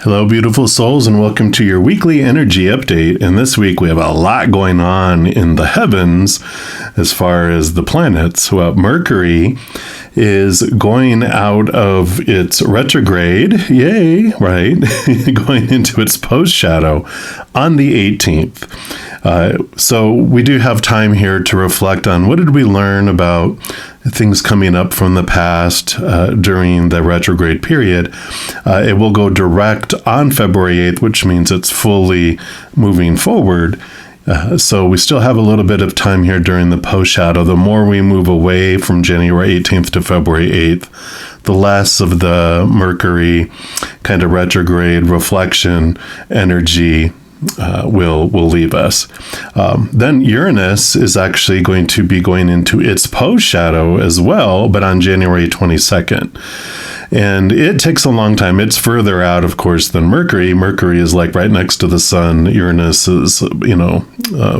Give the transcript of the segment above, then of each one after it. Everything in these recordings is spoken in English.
Hello, beautiful souls, and welcome to your weekly energy update. And this week we have a lot going on in the heavens as far as the planets. Well, Mercury is going out of its retrograde, yay, right? Going into its post-shadow on the 18th. So we do have time here to reflect on what did we learn about things coming up from the past during the retrograde period. It will go direct on February 8th, which means it's fully moving forward. So we still have a little bit of time here during the post-shadow. The more we move away from January 18th to February 8th, the less of the Mercury kind of retrograde reflection energy will leave us. Then Uranus is actually going to be going into its post-shadow as well, but on January 22nd. And it takes a long time. It's further out, of course, than Mercury. Mercury is like right next to the sun. Uranus is,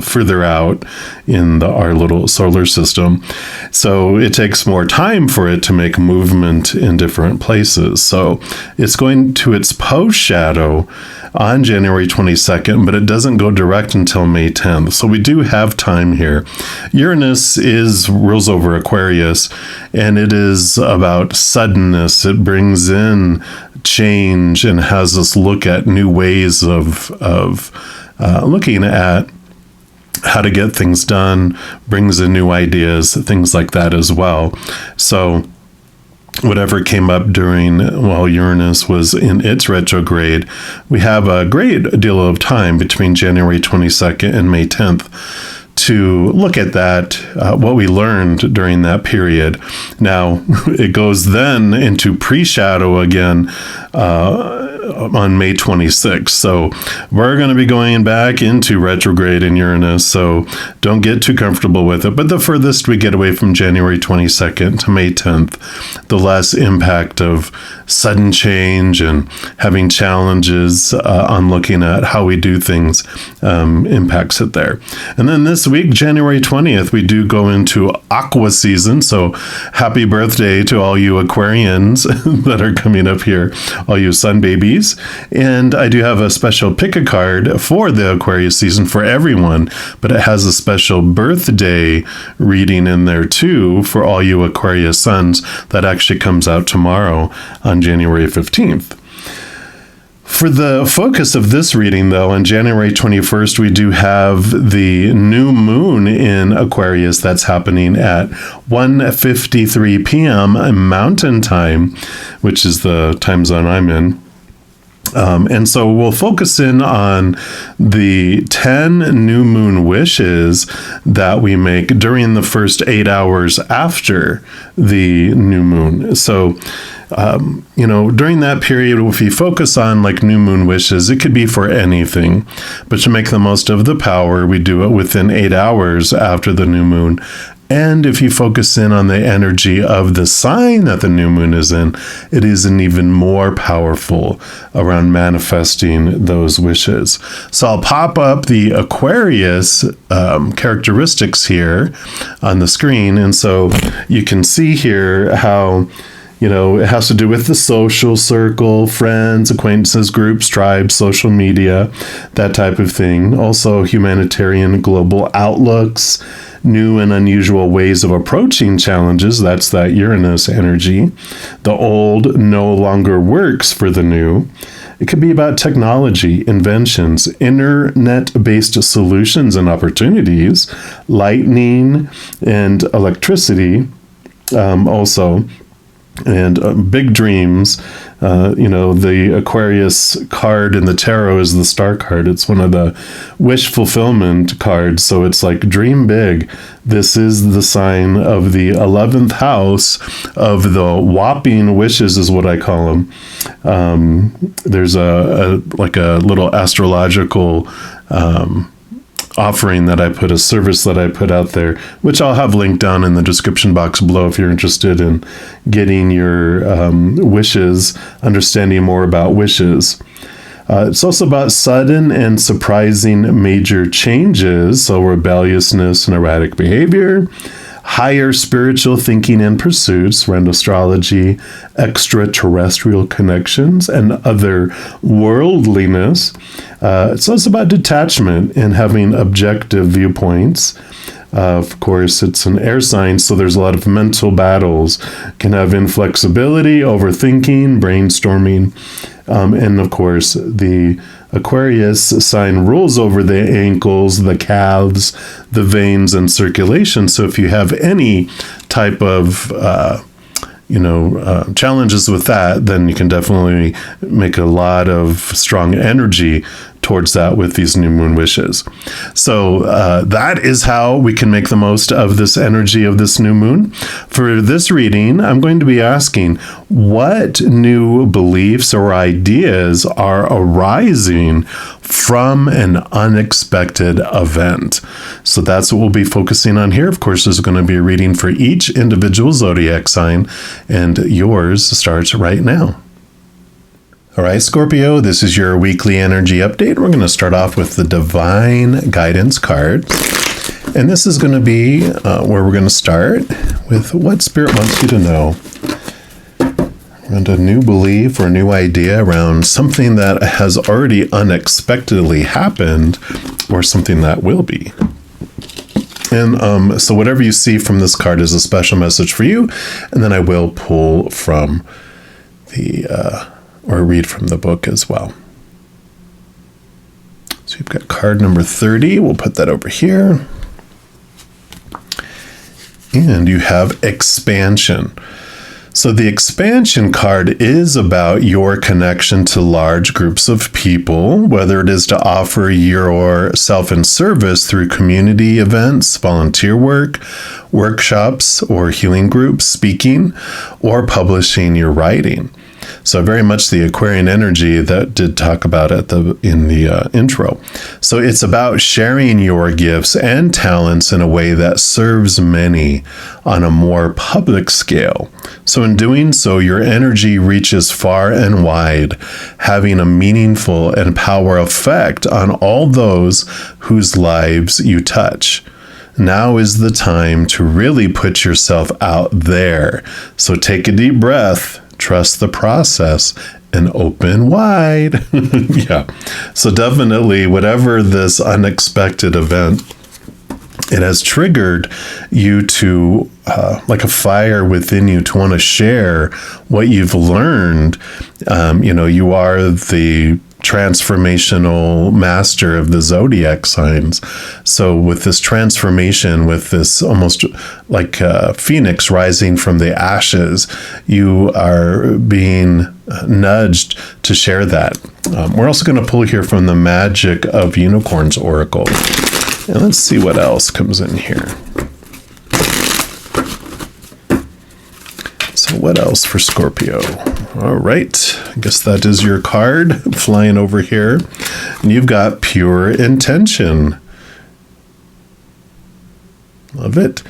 further out in our little solar system. So it takes more time for it to make movement in different places. So it's going to its post-shadow on January 22nd, but it doesn't go direct until May 10th. So we do have time here. Uranus rules over Aquarius, and it is about suddenness. It brings in change and has us look at new ways of looking at how to get things done, brings in new ideas, things like that as well. So whatever came up while Uranus was in its retrograde, we have a great deal of time between January 22nd and May 10th to look at that, what we learned during that period. Now, it goes then into pre-shadow again on May 26th. So we're going to be going back into retrograde in Uranus, so don't get too comfortable with it. But the furthest we get away from January 22nd to May 10th, the less impact of sudden change and having challenges on looking at how we do things impacts it there. And then this week, January 20th, we do go into Aqua season. So happy birthday to all you Aquarians that are coming up here, all you sun babies. And I do have a special pick a card for the Aquarius season for everyone, but it has a special birthday reading in there too for all you Aquarius suns. That actually comes out tomorrow on January 15th. For the focus of this reading, though, on January 21st, we do have the new moon in Aquarius that's happening at 1:53 p.m. Mountain Time, which is the time zone I'm in. And so we'll focus in on the 10 new moon wishes that we make during the first 8 hours after the new moon. So, during that period, if you focus on like new moon wishes, it could be for anything. But to make the most of the power, we do it within 8 hours after the new moon. And if you focus in on the energy of the sign that the new moon is in, it is an even more powerful around manifesting those wishes. So I'll pop up the Aquarius characteristics here on the screen. And so you can see here how it has to do with the social circle, friends, acquaintances, groups, tribes, social media, that type of thing. Also humanitarian global outlooks, new and unusual ways of approaching challenges. That's that Uranus energy. The old no longer works for the new. It could be about technology, inventions, internet-based solutions and opportunities, lightning and electricity also. And big dreams. The Aquarius card in the tarot is the star card. It's one of the wish fulfillment cards. So it's like dream big. This is the sign of the 11th house of the whopping wishes is what I call them. There's a little astrological offering a service that I put out there, which I'll have linked down in the description box below if you're interested in getting your wishes, understanding more about wishes. It's also about sudden and surprising major changes, so rebelliousness and erratic behavior, higher spiritual thinking and pursuits around astrology, extraterrestrial connections, and other worldliness. So it's about detachment and having objective viewpoints. Of course, it's an air sign, so there's a lot of mental battles. Can have inflexibility, overthinking, brainstorming, and of course, the Aquarius sign rules over the ankles, the calves, the veins, and circulation. So if you have any type of challenges with that, then you can definitely make a lot of strong energy towards that with these new moon wishes. So that is how we can make the most of this energy of this new moon. For this reading, I'm going to be asking, what new beliefs or ideas are arising from an unexpected event? So that's what we'll be focusing on here. Of course, there's going to be a reading for each individual zodiac sign, and yours starts right now. All right, Scorpio, this is your weekly energy update. We're going to start off with the Divine Guidance card. And this is going to be where we're going to start with what Spirit wants you to know. And a new belief or new idea around something that has already unexpectedly happened or something that will be. And so whatever you see from this card is a special message for you. And then I will pull from or read from the book as well. So you've got card number 30. We'll put that over here. And you have expansion. So the expansion card is about your connection to large groups of people, whether it is to offer yourself in service through community events, volunteer work, workshops, or healing groups, speaking, or publishing your writing. So very much the Aquarian energy that did talk about in the intro. So it's about sharing your gifts and talents in a way that serves many on a more public scale. So in doing so, your energy reaches far and wide, having a meaningful and powerful effect on all those whose lives you touch. Now is the time to really put yourself out there. So take a deep breath. Trust the process and open wide. Yeah. So definitely, whatever this unexpected event, it has triggered you to, like a fire within you, to want to share what you've learned. You are the transformational master of the zodiac signs. So with this transformation, with this almost like a phoenix rising from the ashes, you are being nudged to share that. We're also going to pull here from the Magic of Unicorns Oracle. And let's see what else comes in here. So what else for Scorpio? All right, I guess that is your card flying over here. And you've got pure intention. Love it.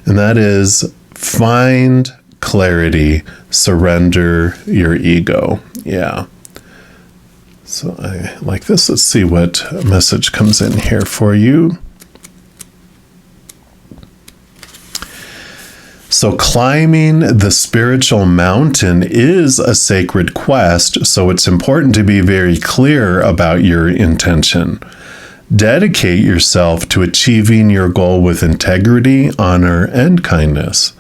And that is find clarity, surrender your ego. Yeah. So I like this. Let's see what message comes in here for you. So climbing the spiritual mountain is a sacred quest, so it's important to be very clear about your intention. Dedicate yourself to achieving your goal with integrity, honor, and kindness.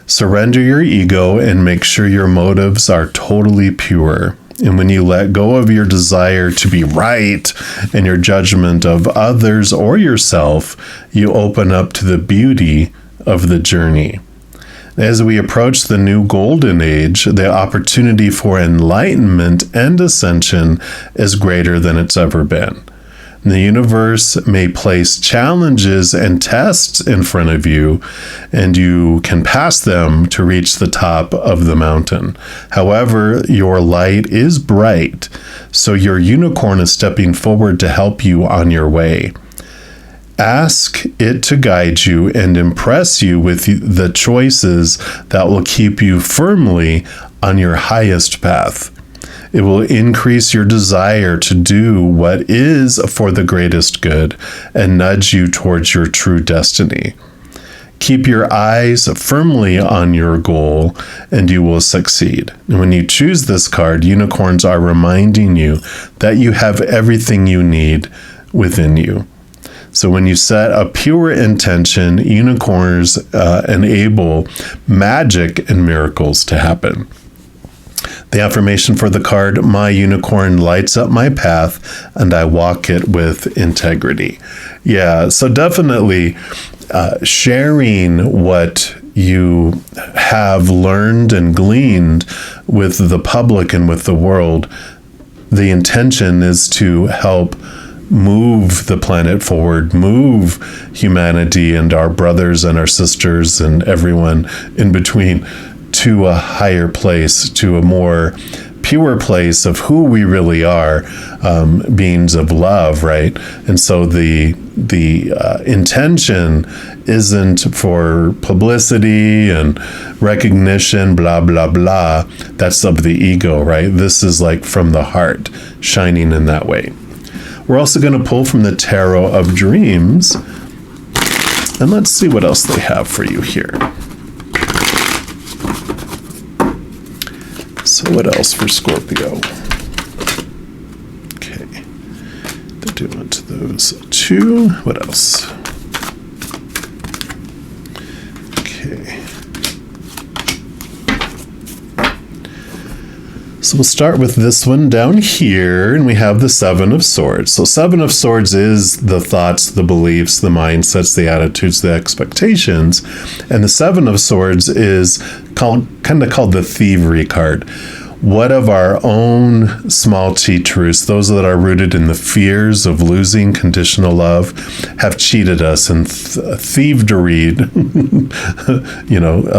Surrender your ego and make sure your motives are totally pure. And when you let go of your desire to be right and your judgment of others or yourself, you open up to the beauty of the journey. As we approach the new golden age, the opportunity for enlightenment and ascension is greater than it's ever been. The universe may place challenges and tests in front of you, and you can pass them to reach the top of the mountain. However, your light is bright, so your unicorn is stepping forward to help you on your way. Ask it to guide you and impress you with the choices that will keep you firmly on your highest path. It will increase your desire to do what is for the greatest good and nudge you towards your true destiny. Keep your eyes firmly on your goal and you will succeed. And when you choose this card, unicorns are reminding you that you have everything you need within you. So when you set a pure intention, unicorns enable magic and miracles to happen. The affirmation for the card, my unicorn lights up my path and I walk it with integrity. Yeah, so definitely sharing what you have learned and gleaned with the public and with the world. The intention is to help move the planet forward, move humanity and our brothers and our sisters and everyone in between to a higher place, to a more pure place of who we really are, beings of love, right? And so the intention isn't for publicity and recognition, blah, blah, blah. That's of the ego, right? This is like from the heart, shining in that way. We're also going to pull from the Tarot of Dreams, and let's see what else they have for you here. So what else for Scorpio? Okay, they're doing to those two. What else? Okay. So we'll start with this one down here, and we have the Seven of Swords. So Seven of Swords is the thoughts, the beliefs, the mindsets, the attitudes, the expectations. And the Seven of Swords is kind of called the thievery card. What of our own small t truths, those that are rooted in the fears of losing conditional love, have cheated us and thievery,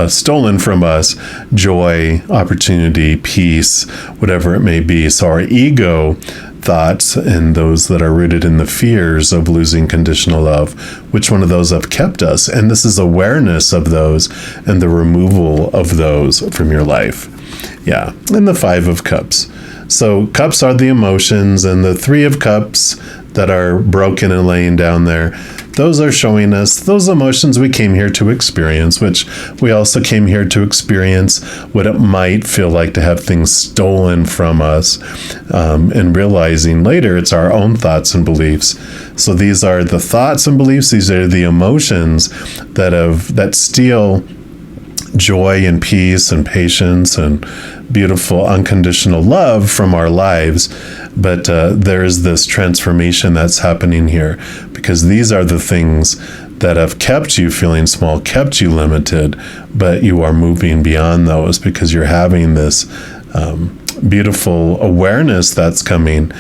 stolen from us joy, opportunity, peace, whatever it may be. So our ego thoughts and those that are rooted in the fears of losing conditional love, which one of those have kept us? And this is awareness of those and the removal of those from your life. Yeah, and the Five of Cups. So cups are the emotions, and the Three of Cups that are broken and laying down there, those are showing us those emotions we came here to experience, which we also came here to experience what it might feel like to have things stolen from us, and realizing later it's our own thoughts and beliefs. So these are the thoughts and beliefs, these are the emotions that steal joy and peace and patience and beautiful unconditional love from our lives. But there is this transformation that's happening here, because these are the things that have kept you feeling small, kept you limited, but you are moving beyond those because you're having this beautiful awareness that's coming.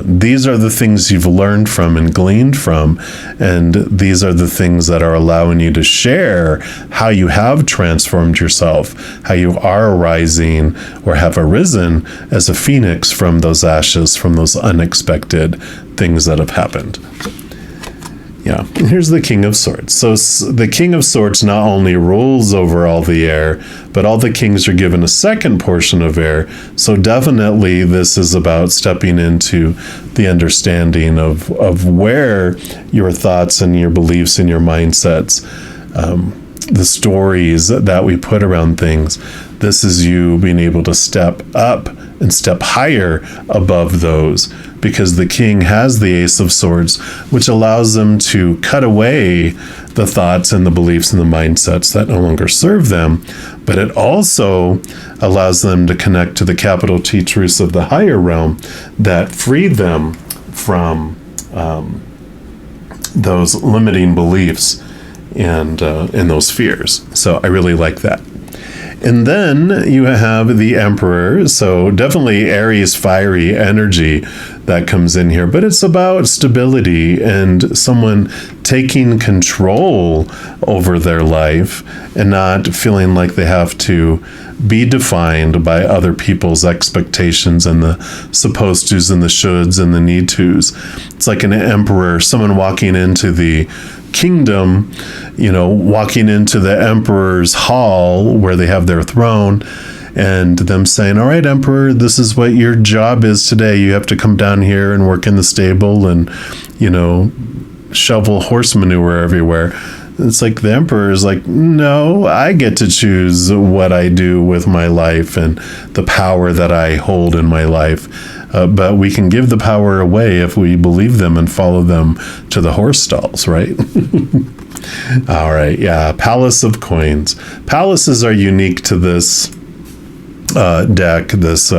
These are the things you've learned from and gleaned from, and these are the things that are allowing you to share how you have transformed yourself, how you are arising or have arisen as a phoenix from those ashes, from those unexpected things that have happened. Yeah, and here's the King of Swords. So the King of Swords not only rules over all the air, but all the kings are given a second portion of air. So definitely this is about stepping into the understanding of where your thoughts and your beliefs and your mindsets, the stories that we put around things, this is you being able to step up and step higher above those, because the king has the Ace of Swords, which allows them to cut away the thoughts and the beliefs and the mindsets that no longer serve them, but it also allows them to connect to the capital T truths of the higher realm that free them from those limiting beliefs and those fears. So I really like that. And then you have the Emperor. So definitely Aries fiery energy that comes in here, but it's about stability and someone taking control over their life and not feeling like they have to be defined by other people's expectations and the supposed tos and the shoulds and the need tos. It's like an emperor, someone walking into the kingdom, walking into the emperor's hall where they have their throne, and them saying, all right, Emperor, this is what your job is today. You have to come down here and work in the stable and, shovel horse manure everywhere. It's like the emperor is like, no, I get to choose what I do with my life and the power that I hold in my life. But we can give the power away if we believe them and follow them to the horse stalls, right? All right, yeah, Palace of Coins. Palaces are unique to this deck, this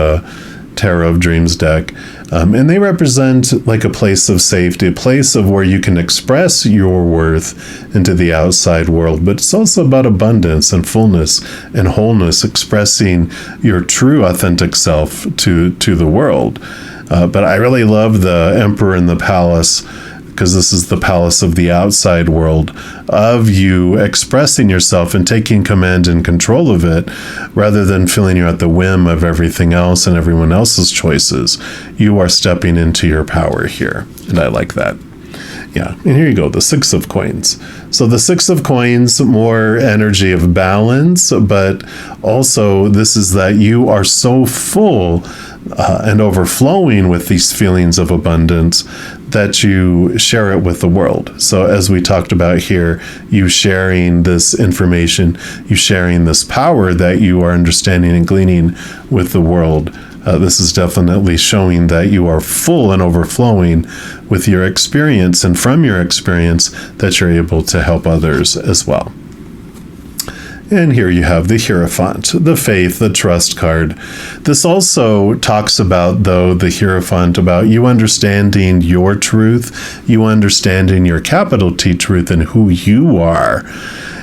Tarot of Dreams deck. And they represent like a place of safety, a place of where you can express your worth into the outside world. But it's also about abundance and fullness and wholeness, expressing your true authentic self to the world. But I really love the Emperor in the Palace, because this is the palace of the outside world, of you expressing yourself and taking command and control of it, rather than feeling you're at the whim of everything else and everyone else's choices. You are stepping into your power here, and I like that. Yeah, and here you go, the Six of Coins. So the Six of Coins, more energy of balance, but also this is that you are so full and overflowing with these feelings of abundance that you share it with the world. So as we talked about here, you sharing this information, you sharing this power that you are understanding and gleaning with the world. This is definitely showing that you are full and overflowing with your experience, and from your experience that you're able to help others as well. And here you have the Hierophant, the faith, the trust card. This also talks about, though, the Hierophant, about you understanding your truth, you understanding your capital T truth and who you are.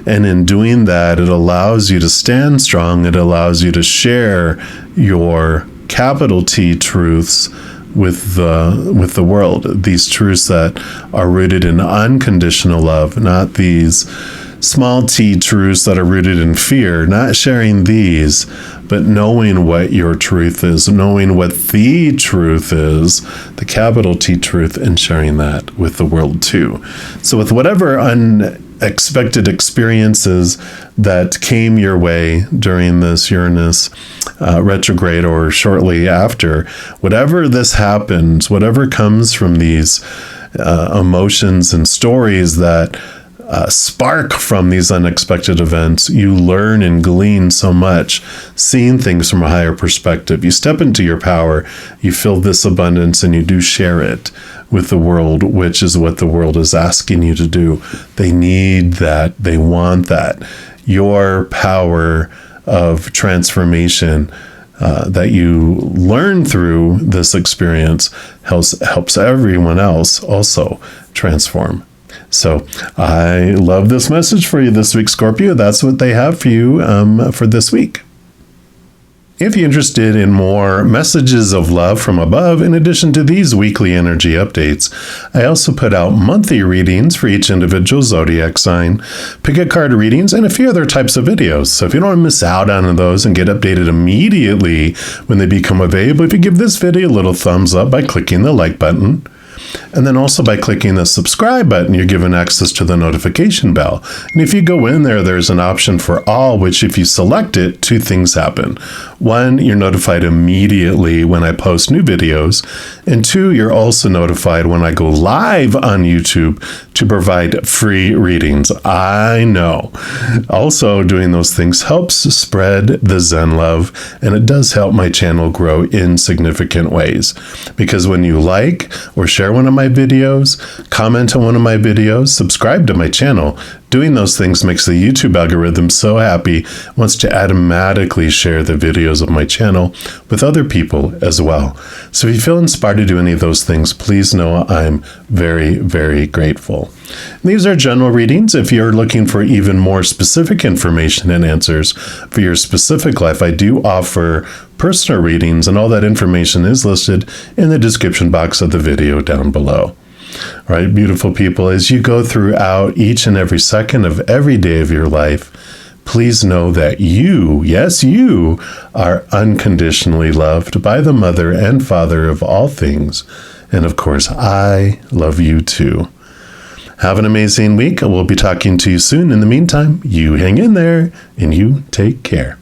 And in doing that, it allows you to stand strong. It allows you to share your capital T truths with the world. These truths that are rooted in unconditional love, not these small t truths that are rooted in fear, not sharing these, but knowing what your truth is, knowing what the truth is, the capital T truth, and sharing that with the world too. So with whatever unexpected experiences that came your way during this Uranus retrograde or shortly after, whatever this happens, whatever comes from these emotions and stories that spark from these unexpected events, you learn and glean so much, seeing things from a higher perspective. You step into your power, you feel this abundance, and you do share it with the world, which is what the world is asking you to do. They need that. They want that. Your power of transformation that you learn through this experience helps everyone else also transform. So I love this message for you this week, Scorpio. That's what they have for you for this week. If you're interested in more messages of love from above, in addition to these weekly energy updates, I also put out monthly readings for each individual zodiac sign, pick-a card readings, and a few other types of videos. So if you don't want to miss out on those and get updated immediately when they become available, if you give this video a little thumbs up by clicking the like button, and then also by clicking the subscribe button, you're given access to the notification bell. And if you go in there, there's an option for all, which if you select it, two things happen. One, you're notified immediately when I post new videos. And two, you're also notified when I go live on YouTube to provide free readings. I know. Also, doing those things helps spread the Zen love, and it does help my channel grow in significant ways. Because when you like or share one of my videos, comment on one of my videos, subscribe to my channel, doing those things makes the YouTube algorithm so happy, wants to automatically share the videos of my channel with other people as well. So if you feel inspired to do any of those things, please know I'm very, very grateful. These are general readings. If you're looking for even more specific information and answers for your specific life, I do offer personal readings, and all that information is listed in the description box of the video down below. All right, beautiful people, as you go throughout each and every second of every day of your life, please know that you, yes, you, are unconditionally loved by the Mother and Father of all things. And of course, I love you too. Have an amazing week. We'll be talking to you soon. In the meantime, you hang in there and you take care.